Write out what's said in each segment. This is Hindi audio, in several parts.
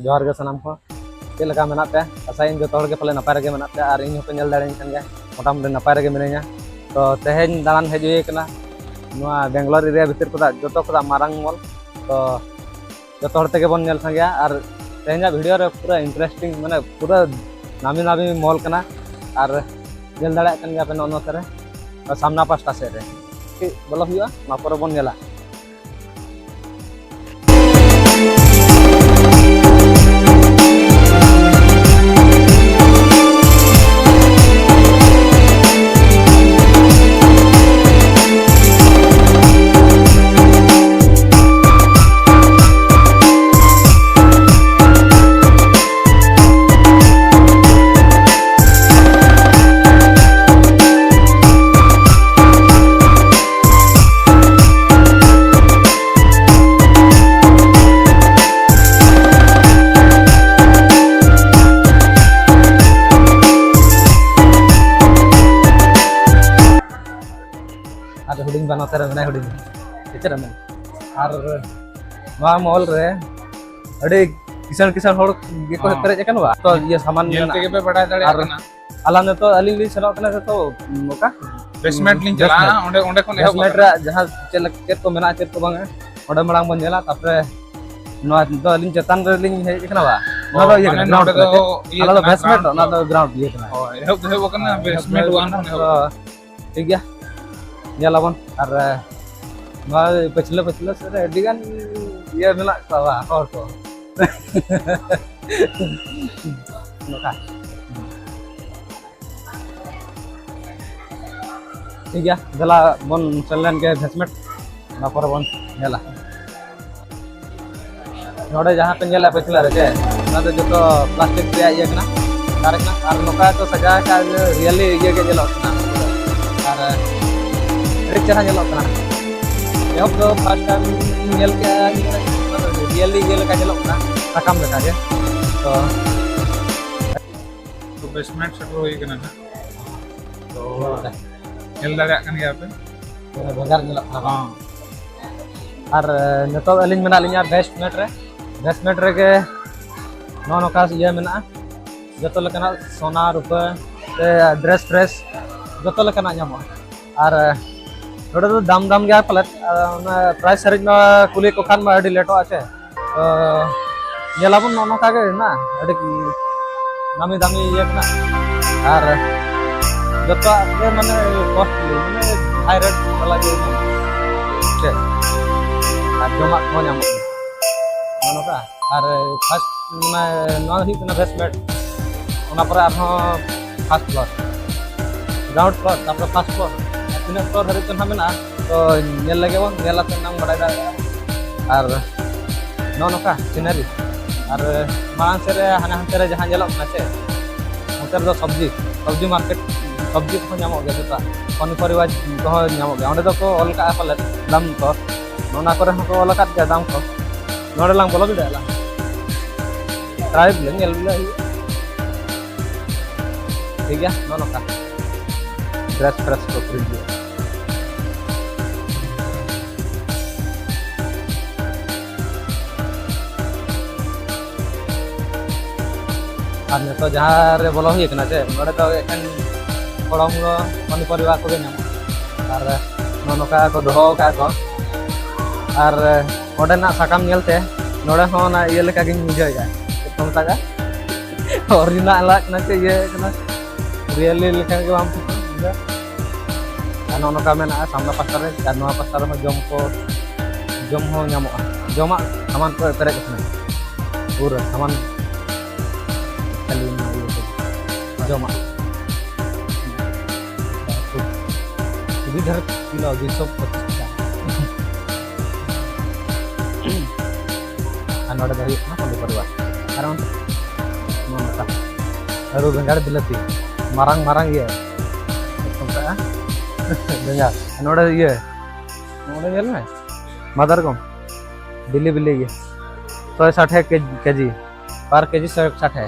जोहार गे सानाम को चेक लगा मेना पे आसाइन जो तोड़ के पले नपाय रगे मेना पे और इन होपे नेल दाड़े कन गे मोटामुटी नपाय रगे मिनाया तो तेहेन दालान हेज हुई कना नोआ बेंगलोर एरिया भीतर को जो को मारांग मॉल तो जो तोड़ तेगे बन नेल संगे और तेहेना वीडियो रे पूरा इंटरेस्टिंग माने पूरा नामी नामी मॉल कना और नेल दाड़े कन गे पे नोते रे सामना पास्टा से रे कि बोलो हुआ ना पर बन नेला हुडिंग बनाते रहे मेना हुडिंग चेचरा में और नवा मॉल रे अड़ी किसान किसान होड़ गे को पेरेज कन बा तो ये सामान नेल तेगे पे बड़ा दाड़े कना आला ने तो अली ली चला कना तो नोका बेसमेंट लिंग चला ओंडे ओंडे कोन एहो बेसमेंट रे जहां चेत को मेना चेत को बांग ओंडे मड़ांग बन जेला तापरे नवा तो अली चेतन रे लिंग हेज कना बा ना तो ये ग्राउंड तो आला तो बेसमेंट ना तो ग्राउंड ये कना ओ एहो कना बेसमेंट वन ठीक गया nyalawan karena mal pecil sore kan dia melak bawa orto ठीक है जला बन चलन के बेसमेंट ना पर बन nyala नोडे जहां पे nyala पछला रे ना तो जो प्लास्टिक रे ये कना कारकना और नोका तो सजा का रियली ये के जला और चेहरा nyelok kana ehop do fast time nyel ke really ye leka nyelok kana rakam leka ya तो बेसमेंट से होई कना तो नेल दाड़े कन गया पे बेगार nyelok kana और नितो अलिन मेना लिया बेसमेंट रे के नो नोका ये मेना जतो लेकना सोना रुपा ते ड्रेस फ्रेश जतो लेकना ᱧᱟᱢᱚᱜᱼᱟ और नोडे तो दाम दाम गया पलट प्राइस सरिज में कुली को खान में अड़ी लेटो आछे जेलाबन नोनो कागे ना अड़ी दामी दामी ये ना और जतो के माने कॉस्टली माने हाई रेट वाला जे छे और जमा को ᱧᱟᱢᱚᱜ नोनो का और फर्स्ट माने नो ही कना बेसमेंट ओना पर आरो फर्स्ट फ्लोर ग्राउंड फ्लोर तापर फर्स्ट फ्लोर तीन फ्लोर हरी चन हमेना तो नेल लगे बन नेला तो नाम बड़ा दा और नो नोका सीनरी और मांग से रे हाना हंते रे जहां जेलो ना से हंते रे सब्जी मार्केट सब्जी को ᱧᱟᱢᱚᱜ गया जता पनी परिवार को ᱧᱟᱢᱚᱜ गया ओंडे तो को ऑल का पले दाम को नोना करे को ऑल का दाम को नोडे लांग बोलो बिदा ला ट्राई ले नेल ले ठीक है नो नोका ड्रेस फ्रेश को फ्री और तो जहाँ रे बोलो हुई कना से नोडे तो एन कोड़म पनी परिवार को ᱧᱟᱢᱚᱜ और नोनोका को दोहो का को और ओडे ना साकाम नेलते नोडे हो ना ये लेका गिन बुझाया तो मतागा ओरिजिनल ला कना से ये कना रियली लेका के बाम नो नोका मेना सामना पास्ता रे और नोआ पास्ता रे जम हो ᱧᱟᱢᱚᱜᱼᱟ जमा सामान को पेरेज कना पूरा सामान जमा इधर किलो 225 नोडे dari पनी परिवार कारण नोका हरु बेंगार बिलाती marang ये बेंगार नोडे ये नोडे येल में मदर को बिल्ली ये 160 केजी पर केजी 160 है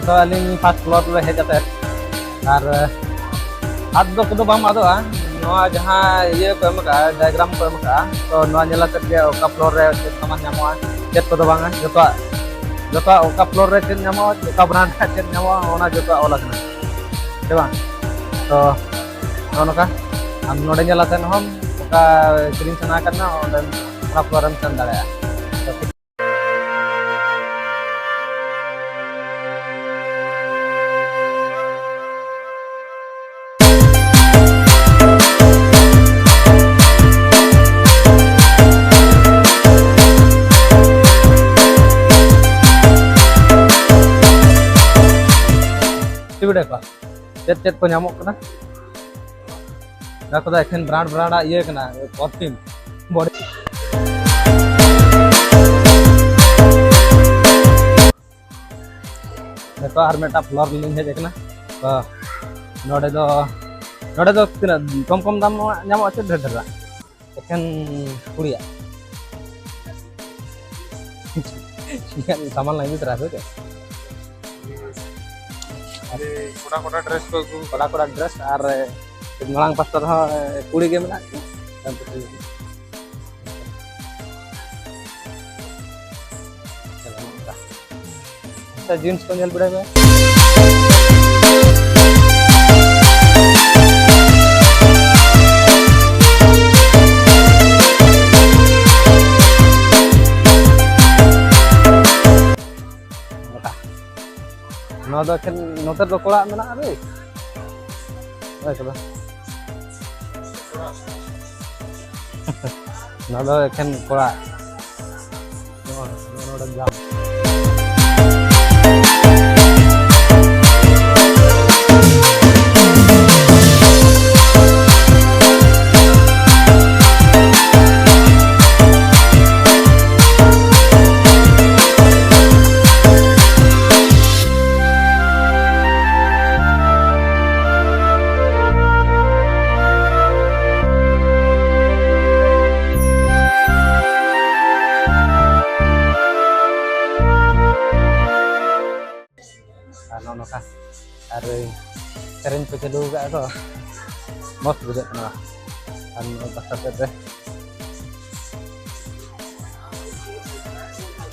तो अलिंग फर्स्ट फ्लोर रे हेज कते और हाथ दो कुदो बाम आदोआ नोआ जहां ये को एमका डायग्राम को एमका तो नोआ नेलाते के ओका फ्लोर रे चेक सामान नामोआ चेक को बांगा जतो ओका फ्लोर रे चेक नामो ओका ब्रांड का चेक नामो ओना जतो ओला कना से बांग तो नोनका हम नोडे नेलाते हम ओका क्रीम सना करना ओंडे ओना फ्लोर रे चंद दाड़या वीडियो को चेत को नामो कना ना को एखन ब्रांड ये कना परफ्यूम बॉडी तो आर मेटा फ्लोर लिंग हे देखना तो नोडे दो तिना कम दाम नामो अच्छे ढेर ढेर एखन कुड़िया सामान लाइन तरह से कोड़ा ड्रेस को कोड़ा ड्रेस और मांग पास्टर कुड़ी के मेना जीन्स को नेल बड़े में नोदो एखन नोतर दो कोड़ा मेना रे नोदो एखन कोड़ा नोडो जाम नोका और सेरेन पे चलू का तो मस्त बुझे ना और बस्ता पे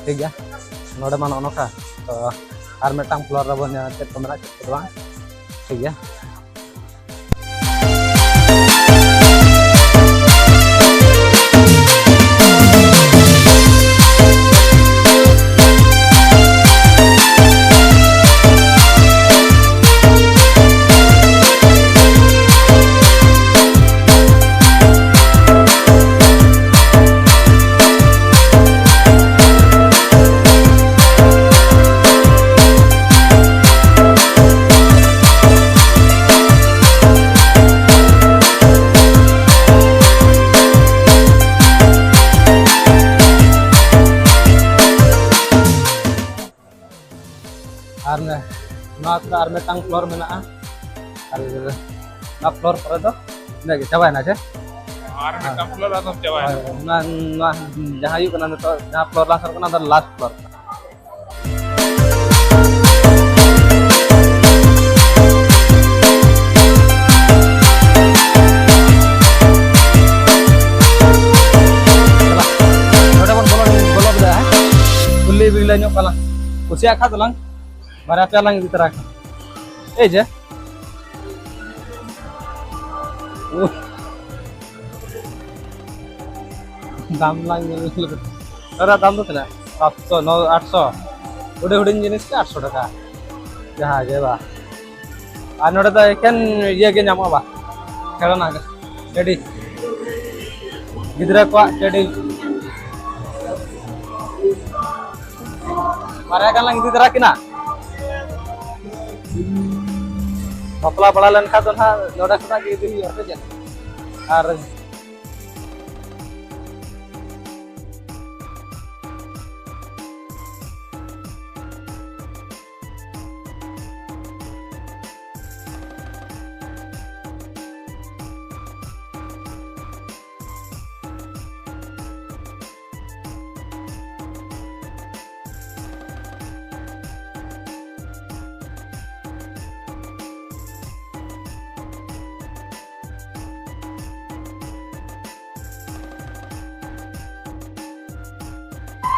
ठीक है नोडे मान नोका तो और मेटांग फ्लोर रे बन चेक को मेना चेक को ठीक है और मेटांग फ्लोर मेना और ना फ्लोर पर दो ना चाबा ना छे और मेटांग फ्लोर आदम चाबा ना जहां यू कना तो जहां फ्लोर लास्ट कना तो लास्ट फ्लोर बोलो बदा है कुल्ली बिगला ᱧᱚᱜ कला कुसिया खा दलां बारा पेलांग इदी तरह ए जे दाम लांग अरे दाम तो तना 700 9 800 उडे उडे जिनिस के 800 टाका जहां जे बा आ नोडे तो एकेन ये के नामो बा खेलना टेडी गिदरा को टेडी बारा kan lang इदी तरह किना बपला बड़ा लेन खा तो ना नोडा खना के इदी होते जे और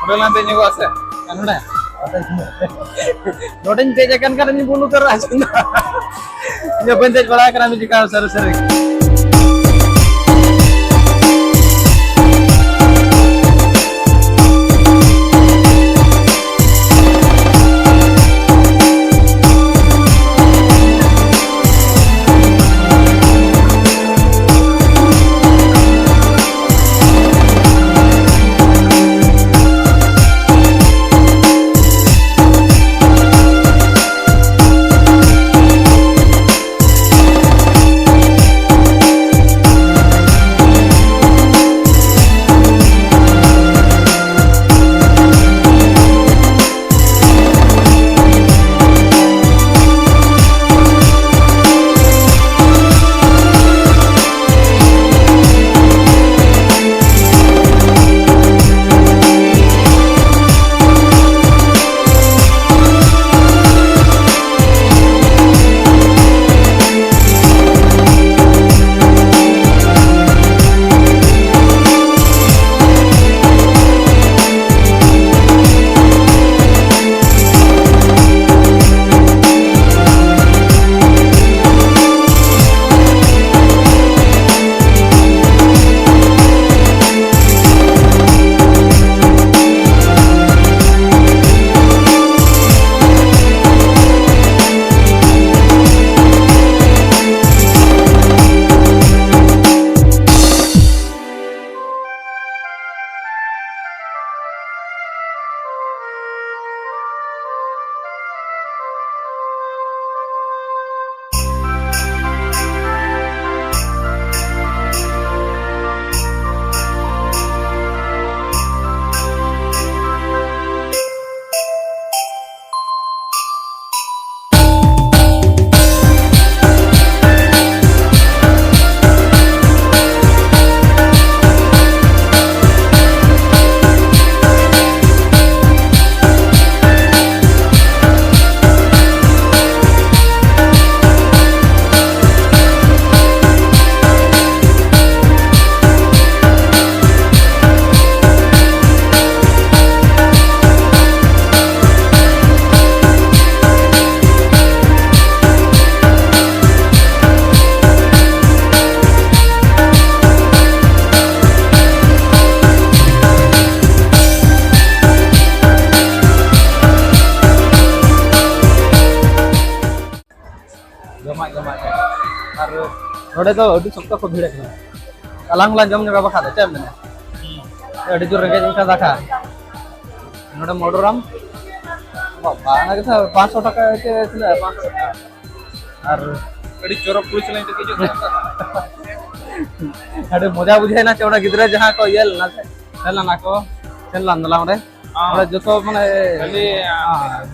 Udah lantai nyewa sih. kan udah noden tejakan kan ini bulu keras nya bentek bala kan jika sering-sering जमा और नोड़े तो अभी सप्ताह को भीड़ है अलांग ला जम जगह बखा देते हैं मैंने अभी जो रंगे जिनका देखा नोड़े मोडोराम बाना के था 500 टका के इसलिए 500 टका और अड़ी चोरक पुलिस लाइन तक जो अरे मजा बुझे ना चौड़ा गिदरे जहाँ को ये ना चलना ना को चलना अंदला मरे और जो तो मैंने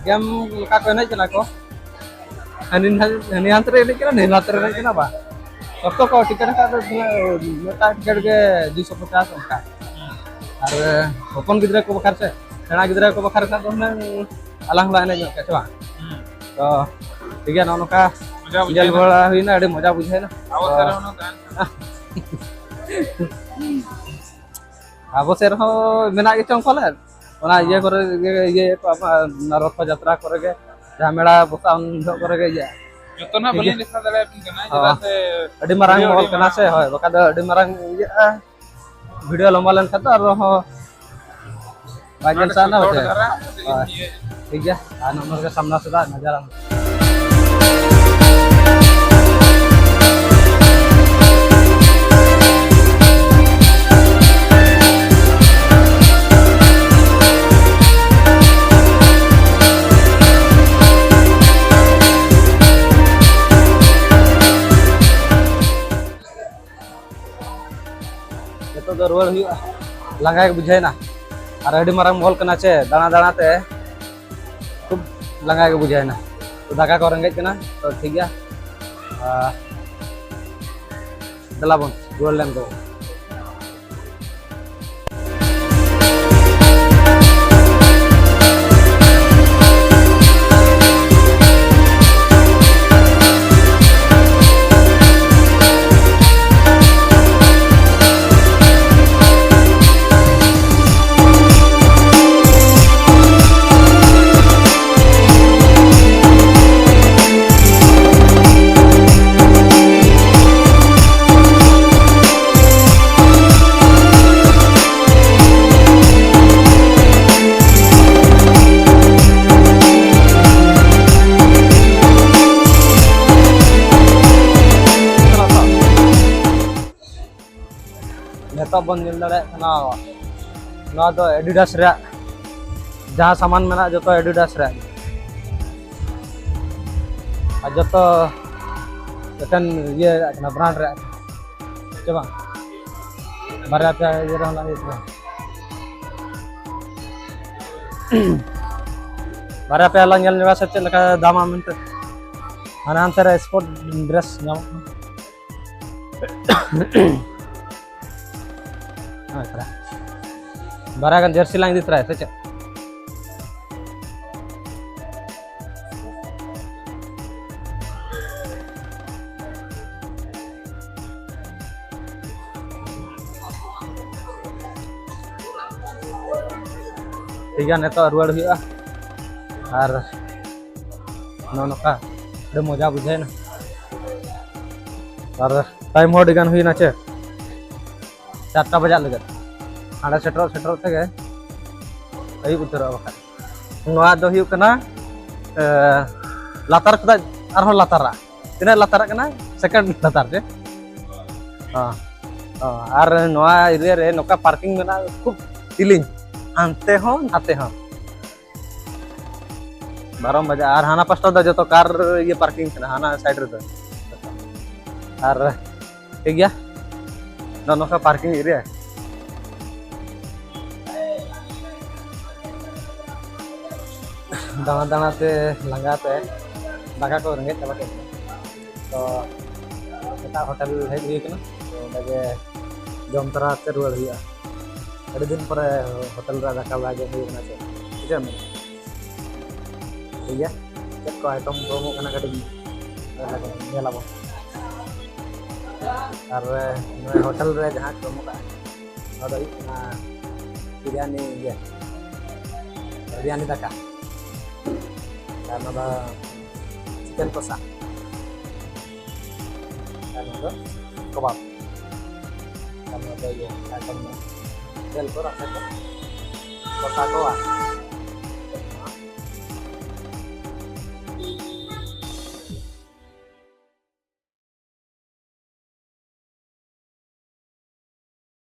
गेम का कोई नहीं चला को नियंत्रण ini kira nilantre ini kenapa? Waktu kau tiket kan mereka tiket ke 250 angka. Ada open gidra ko bakar se, karena gidra ko bakar sa tuh nang alang lah ini juga coba. So tiga nono ka jalan bola ini ada moja bujai na. Awak terus nono kan? Abo serho menak ke congkolan. Ona ye kore ye apa narotha jatra kore ke झमेला बसा करे या जतो ना बलिन देखा दले कना जदा से अडी मारंग मॉल कना से होय बका द अडी मारंग या वीडियो लंबा लन खत और हो बाजल सा ना होते ठीक है आ नंबर के सामने से नजारा तो रुआर हुआ लंगा के बुझे ना और अडी मारंग मॉल कना चे दाना दाना ते खूब लंगा के बुझे ना तो दाका को रंगे कना तो ठीक गया दला बन गोल लेन दो bon nyel dare kana no do Adidas re jaha saman mena joto Adidas re a joto ekan ye kana brand re coba barya pe ye rahla itu barya pe ala nyel niwa sete leka dama mint ana antara sport dress nyam barya kan jersey lang dit rahe sece tiga neto ruar huya ar nonoka ade moja bujhe na ar time ho digan hui na che 4टा बजा लगे आड़ा सेटरो तक अयुब उतर बखा दो हुई कना लातार कदा आरो लातारा तिना लातारा कना सेकंड लातार जे आर नोआ एरिया रे नोका पार्किंग मेना खूब तिलिंग आनते हो नाते हो 12 बजे आर हाना पास्टा दा जतो कार ये पार्किंग कना हाना साइड रे आर ठीक गया दोनों का पार्किंग एरिया है दाना दाना से लंगा पे दाका को रंगे चला के तो एटा होटल है ये कना तो लगे जम तरा से रुआड़ हुआ अड़ी दिन पर होटल रा दाका लागे हुई ना से ठीक है ठीक है चेक को आइटम प्रोमो कना कटी नेलाबो और होटल रे जहाँ प्रोमो का बिरयानी ये बिरयानी दाका karena chicken kosa karena kebab karena ये आइटम तेल को रखा तो कोसा को